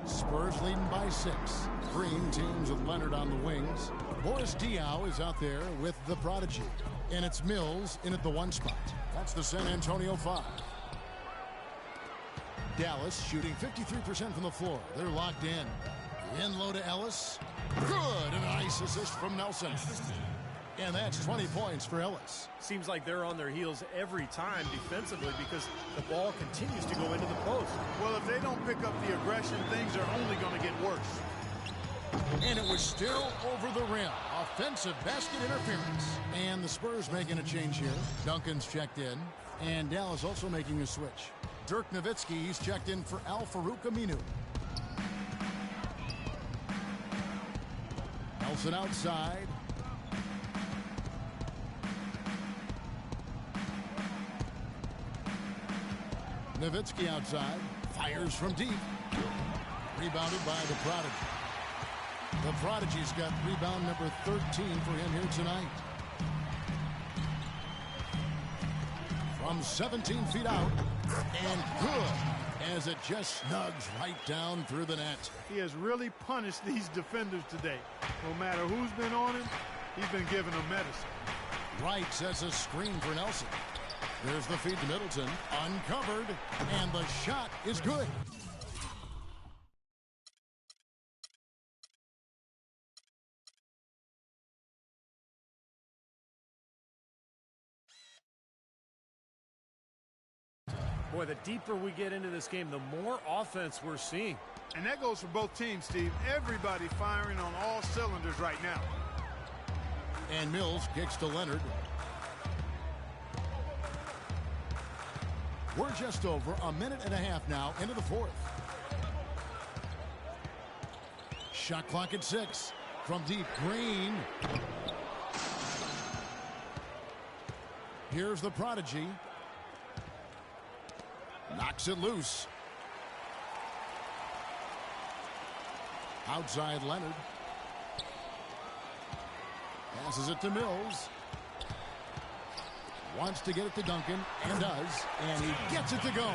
Spurs leading by 6. Green teams with Leonard on the wings. Boris Diaw is out there with the Prodigy. And it's Mills in at the 1 spot. That's the San Antonio 5. Dallas shooting 53% from the floor. They're locked in. In low to Ellis. Good. And a nice assist from Nelson. And that's 20 points for Ellis. Seems like they're on their heels every time defensively because the ball continues to go into the post. Well, if they don't pick up the aggression, things are only going to get worse. And it was still over the rim. Offensive basket interference. And the Spurs making a change here. Duncan's checked in. And Dallas also making a switch. Dirk Nowitzki, he's checked in for Al-Farouq Aminu. Nelson outside. Nowitzki outside. Fires from deep. Rebounded by the Prodigy. The Prodigy's got rebound number 13 for him here tonight. From 17 feet out. And good, as it just snugs right down through the net. He has really punished these defenders today. No matter who's been on him, he's been giving them medicine. Wright sets a screen for Nelson. There's the feed to Middleton. Uncovered, and the shot is good. Boy, the deeper we get into this game, the more offense we're seeing. And that goes for both teams, Steve. Everybody firing on all cylinders right now. And Mills kicks to Leonard. We're just over a minute and a half now into the 4th. Shot clock at 6. From deep, Green. Here's the Prodigy. Knocks it loose. Outside Leonard. Passes it to Mills. Wants to get it to Duncan, and does. And he gets it to go.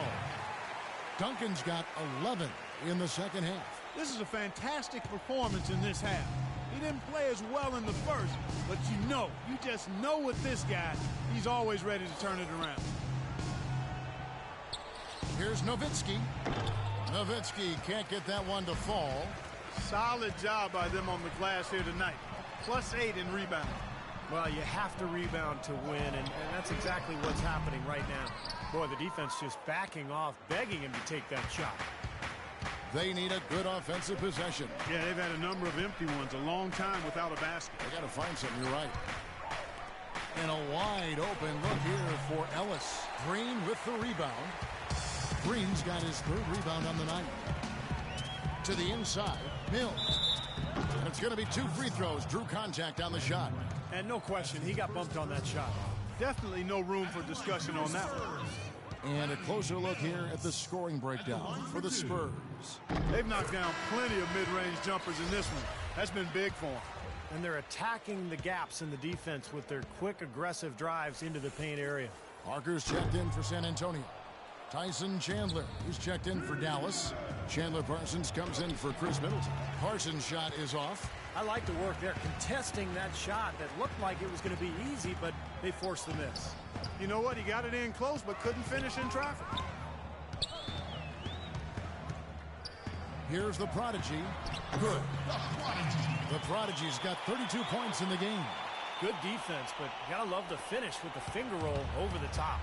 Duncan's got 11 in the second half. This is a fantastic performance in this half. He didn't play as well in the first, but you just know with this guy, he's always ready to turn it around. Here's Nowitzki. Nowitzki can't get that one to fall. Solid job by them on the glass here tonight. +8 in rebound. Well, you have to rebound to win, and that's exactly what's happening right now. Boy, the defense just backing off, begging him to take that shot. They need a good offensive possession. Yeah, they've had a number of empty ones, a long time without a basket. They got to find something, you're right. And a wide open look here for Ellis. Green with the rebound. Green's got his 3rd rebound on the night. To the inside, Mills. And it's going to be 2 free throws. Drew contact on the shot. And no question, he got bumped on that shot. Definitely no room for discussion on that one. And a closer look here at the scoring breakdown for the Spurs. They've knocked down plenty of mid-range jumpers in this one. That's been big for them. And they're attacking the gaps in the defense with their quick, aggressive drives into the paint area. Parker's checked in for San Antonio. Tyson Chandler, he's checked in for Dallas. Chandler Parsons comes in for Chris Middleton. Parsons' shot is off. I like the work there, contesting that shot that looked like it was going to be easy, but they forced the miss. You know what? He got it in close, but couldn't finish in traffic. Here's the Prodigy. Good. The Prodigy's got 32 points in the game. Good defense, but you gotta love the finish with the finger roll over the top.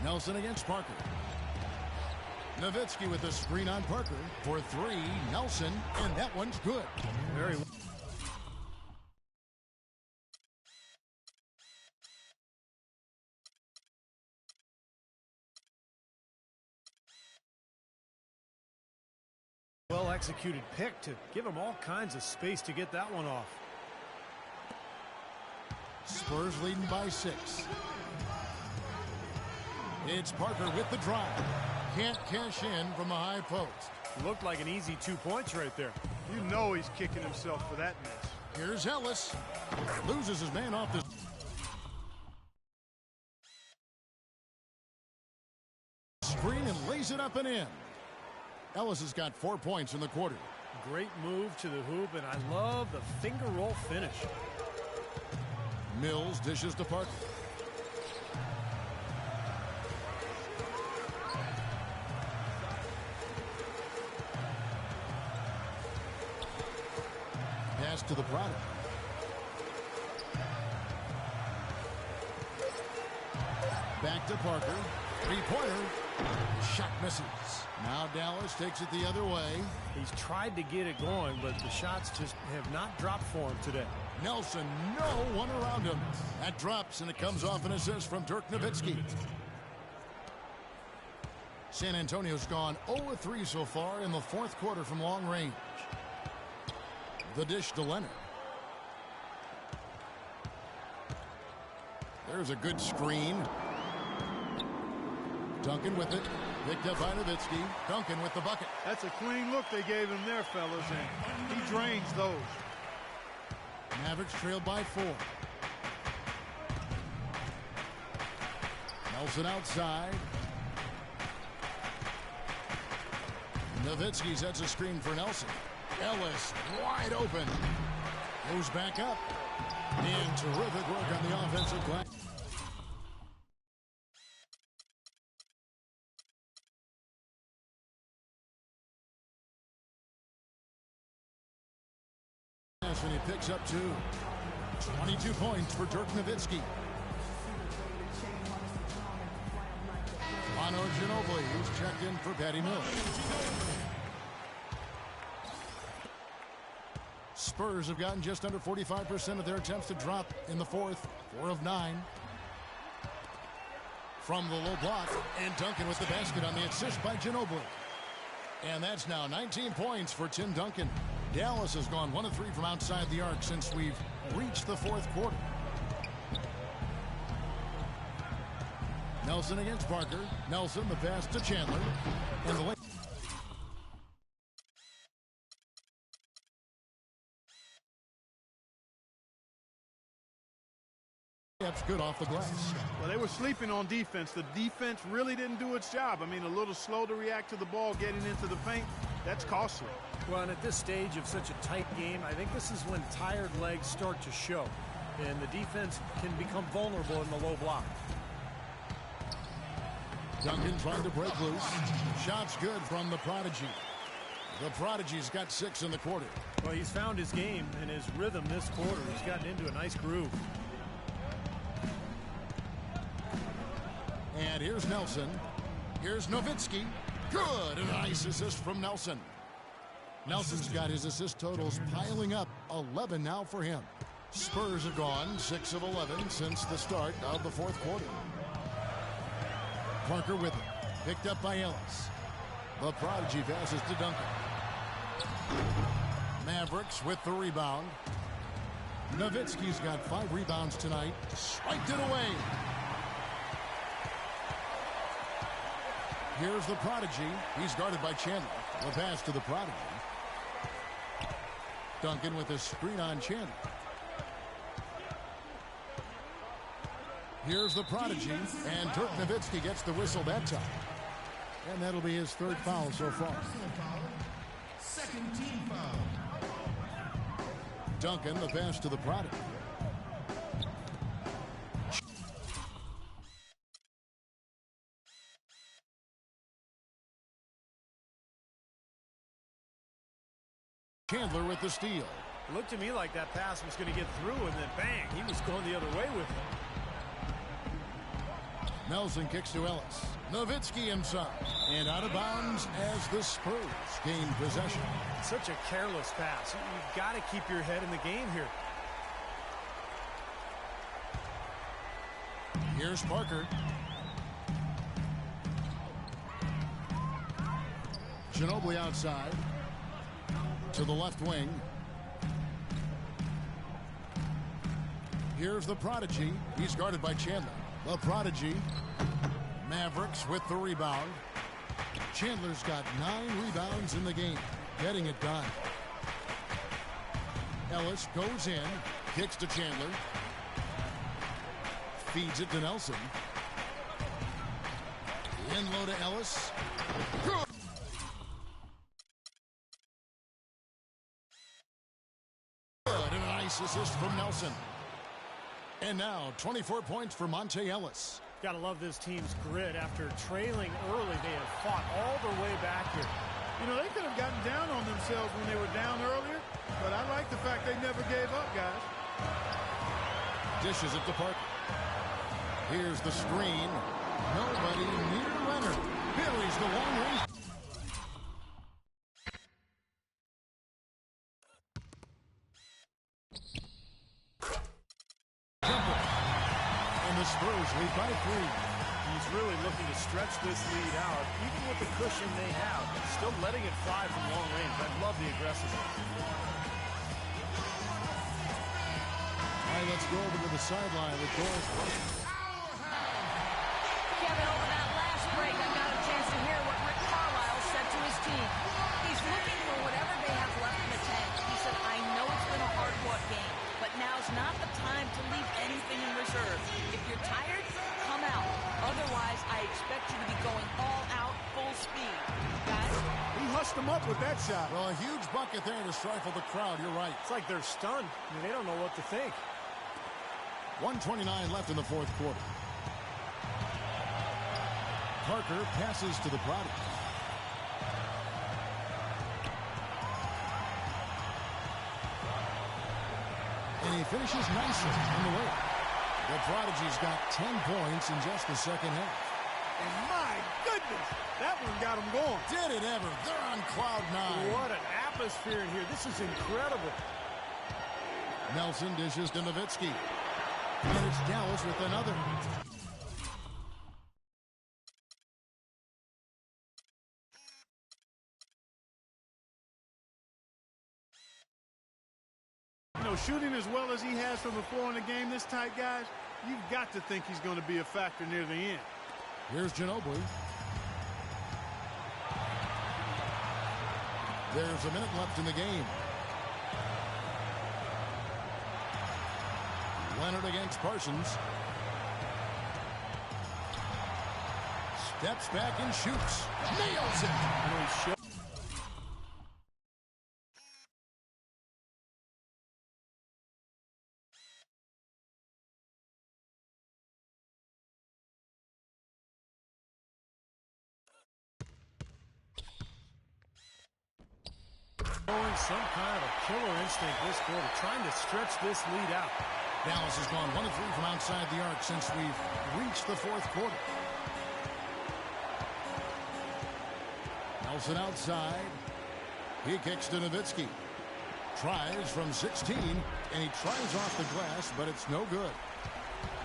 Nelson against Parker. Nowitzki with the screen on Parker for 3. Nelson, and that one's good. Very well executed pick to give him all kinds of space to get that one off. Spurs leading by 6. It's Parker with the drive. Can't cash in from the high post. Looked like an easy 2 points right there. You know he's kicking himself for that miss. Here's Ellis. Loses his man off the screen and lays it Lays it up and in. Ellis has got 4 points in the quarter. Great move to the hoop, and I love the finger roll finish. Mills dishes to Parker. Pass to the product. Back to Parker. Three-pointer. Shot misses. Now Dallas takes it the other way. He's tried to get it going, but the shots just have not dropped for him today. Nelson, no one around him. That drops, and it comes off an assist from Dirk Nowitzki. San Antonio's gone 0-3 so far in the fourth quarter from long range. The dish to Leonard. There's a good screen. Duncan with it. Picked up by Nowitzki. Duncan with the bucket. That's a clean look they gave him there, fellas, and he drains those. Mavericks trailed by 4. Nelson outside. Nowitzki sets a screen for Nelson. Ellis wide open. Goes back up. And terrific work on the offensive glass. And he picks up 2. 22 points for Dirk Nowitzki. Manu Ginobili, who's checked in for Patty Mills. Spurs have gotten just under 45% of their attempts to drop in the fourth. 4 of 9. From the low block, and Duncan with the basket on the assist by Ginobili. And that's now 19 points for Tim Duncan. Dallas has gone 1 of 3 from outside the arc since we've reached the fourth quarter. Nelson against Parker. Nelson, the pass to Chandler. And the layup's good off the glass. Well, they were sleeping on defense. The defense really didn't do its job. I mean, a little slow to react to the ball getting into the paint. That's costly. Well, and at this stage of such a tight game, I think this is when tired legs start to show. And the defense can become vulnerable in the low block. Duncan trying to break loose. Shots good from the Prodigy. The Prodigy's got 6 in the quarter. Well, he's found his game and his rhythm this quarter. He's gotten into a nice groove. And here's Nelson. Here's Nowitzki. Good. And a nice assist from Nelson. Nelson's got his assist totals piling up. 11 now for him. Spurs have gone 6 of 11 since the start of the fourth quarter. Parker with it. Picked up by Ellis. The Prodigy passes to Duncan. Mavericks with the rebound. Nowitzki's got 5 rebounds tonight. Swiped it away. Here's the Prodigy. He's guarded by Chandler. The pass to the Prodigy. Duncan with a screen on Chandler. Here's the Prodigy, and Dirk Nowitzki gets the whistle that time. And that'll be his 3rd foul so far. Second team foul. Duncan, the pass to the Prodigy. Chandler with the steal. It looked to me like that pass was going to get through, and then bang, he was going the other way with it. Nelson kicks to Ellis. Nowitzki himself. And out of bounds as the Spurs gain possession. Such a careless pass. You've got to keep your head in the game here. Here's Parker. Ginobili outside. To the left wing. Here's the Prodigy. He's guarded by Chandler. The Prodigy. Mavericks with the rebound. Chandler's got 9 rebounds in the game. Getting it done. Ellis goes in. Kicks to Chandler. Feeds it to Nelson. And low to Ellis. Good. And a nice assist from Nelson. And now 24 points for Monte Ellis. Gotta love this team's grit. After trailing early, they have fought all the way back here. You know, they could have gotten down on themselves when they were down earlier, but I like the fact they never gave up, guys. Dishes it to Parker. Here's the screen. Nobody near Leonard. Buries the long range. Jumper. And the Spurs lead by 3. He's really looking to stretch this lead out, even with the cushion they have. Still letting it fly from long range. I love the aggressiveness. All right, let's go over to the sideline with Doris. Kevin, over that last break, I got a chance to hear what Rick Carlisle said to his team. He's looking for whatever they have left in the tank. He said, I know it's been a hard-fought game, but now's not the time to leave anything in reserve. If you're tired, come out. Otherwise, I expect you to be going all out, full speed. Guys? He hushed them up with that shot. Well, a huge bucket there to stifle the crowd. You're right. It's like they're stunned. I mean, they don't know what to think. 1:29 left in the fourth quarter. Parker passes to the Prodigy. And he finishes nicely in the way. The Prodigy's got 10 points in just the second half. And my goodness, that one got them going. Did it ever? They're on cloud 9. What an atmosphere in here. This is incredible. Nelson dishes to Nowitzki. And it's Dallas with another. You know, shooting as well as he has from the floor in the game this tight, guys, you've got to think he's going to be a factor near the end. Here's Ginobili. There's a minute left in the game. Leonard against Parsons. Steps back and shoots. Nails it. Showing some kind of a killer instinct this quarter, trying to stretch this lead out. Dallas has gone 1 of 3 from outside the arc since we've reached the fourth quarter. Nelson outside. He kicks to Nowitzki. Tries from 16, and he tries off the glass, but it's no good.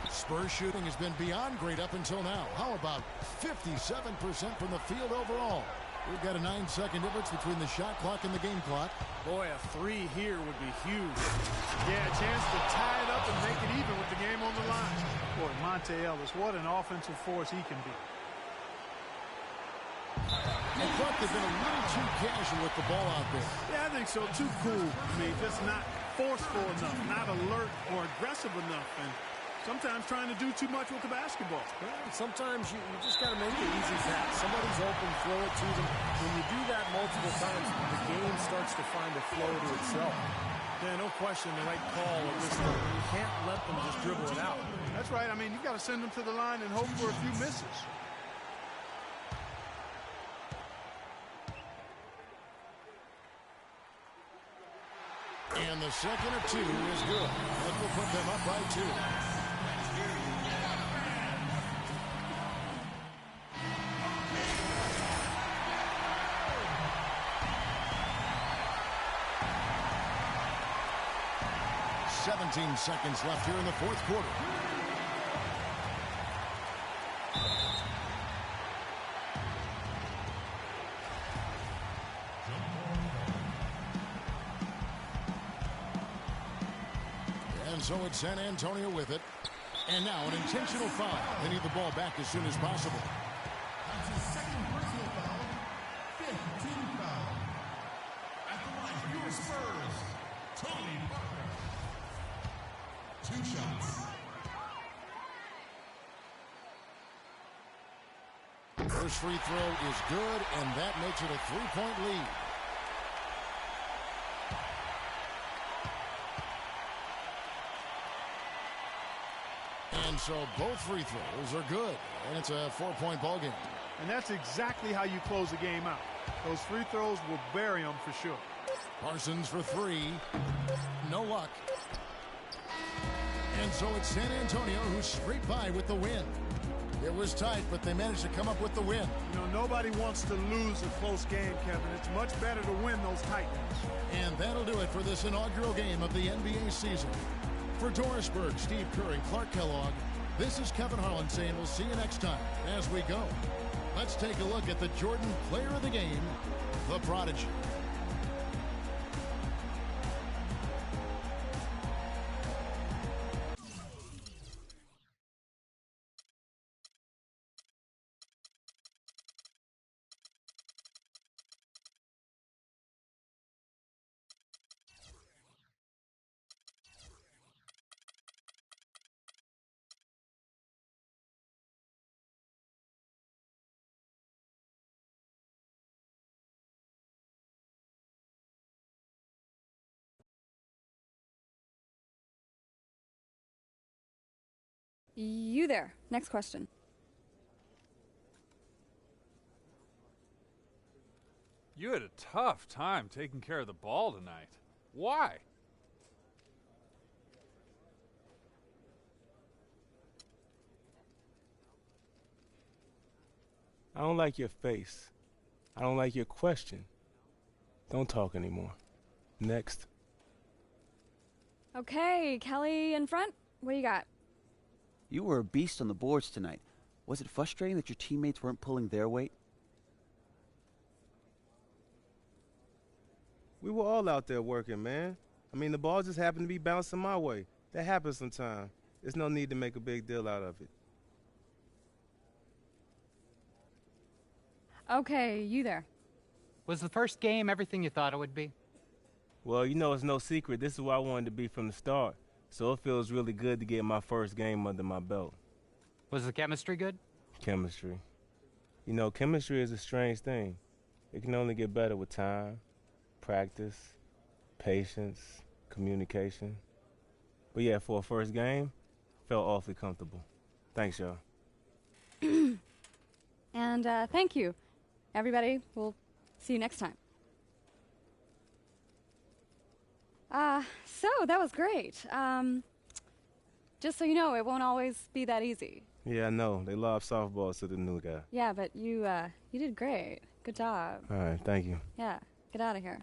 Spurs shooting has been beyond great up until now. How about 57% from the field overall? We've got a 9-second difference between the shot clock and the game clock. Boy, a 3 here would be huge. Yeah, a chance to tie it up and make it even with the game on the line. Boy, Monte Ellis, what an offensive force he can be. I thought they've been a little too casual with the ball out there. Yeah, I think so. Too cool. I mean, just not forceful enough, not alert or aggressive enough, and sometimes trying to do too much with the basketball. Well, sometimes you just got to make the easy pass. Somebody's open, throw it to them. When you do that multiple times, the game starts to find a flow to itself. Yeah, no question, the right call at this point. You can't let them just dribble it out. That's right. I mean, you've got to send them to the line and hope for a few misses. And the second of 2 is good. That will put them up by 2. "17 seconds left here in the fourth quarter. And so it's San Antonio with it. And now an intentional foul. They need the ball back as soon as possible. That's his second personal foul. 5th team foul. At the line for your Spurs, Tony Parker. 2 shots. First free throw is good, and that makes it a 3-point lead. And so both free throws are good, and it's a 4-point ball game. And that's exactly how you close the game out. Those free throws will bury them for sure. Parsons for three. No luck. And so it's San Antonio who scraped by with the win. It was tight, but they managed to come up with the win. You know, nobody wants to lose a close game, Kevin. It's much better to win those tight ones. And that'll do it for this inaugural game of the NBA season. For Doris Burke, Steve Kerr, and Clark Kellogg, this is Kevin Harlan saying we'll see you next time as we go. Let's take a look at the Jordan player of the game, the Prodigy. You there. Next question. You had a tough time taking care of the ball tonight. Why? I don't like your face. I don't like your question. Don't talk anymore. Next. Okay, Kelly in front. What do you got? You were a beast on the boards tonight. Was it frustrating that your teammates weren't pulling their weight? We were all out there working, man. I mean, the ball just happened to be bouncing my way. That happens sometimes. There's no need to make a big deal out of it. Okay, you there. Was the first game everything you thought it would be? Well, you know, it's no secret. This is where I wanted to be from the start. So it feels really good to get my first game under my belt. Was the chemistry good? Chemistry. You know, chemistry is a strange thing. It can only get better with time, practice, patience, communication. But yeah, for a first game, felt awfully comfortable. Thanks, y'all. And thank you, everybody. We'll see you next time. So that was great. Just so you know, it won't always be that easy. Yeah, I know. They lob softballs to the new guy. Yeah, but you did great. Good job. All right, thank you. Yeah, get out of here.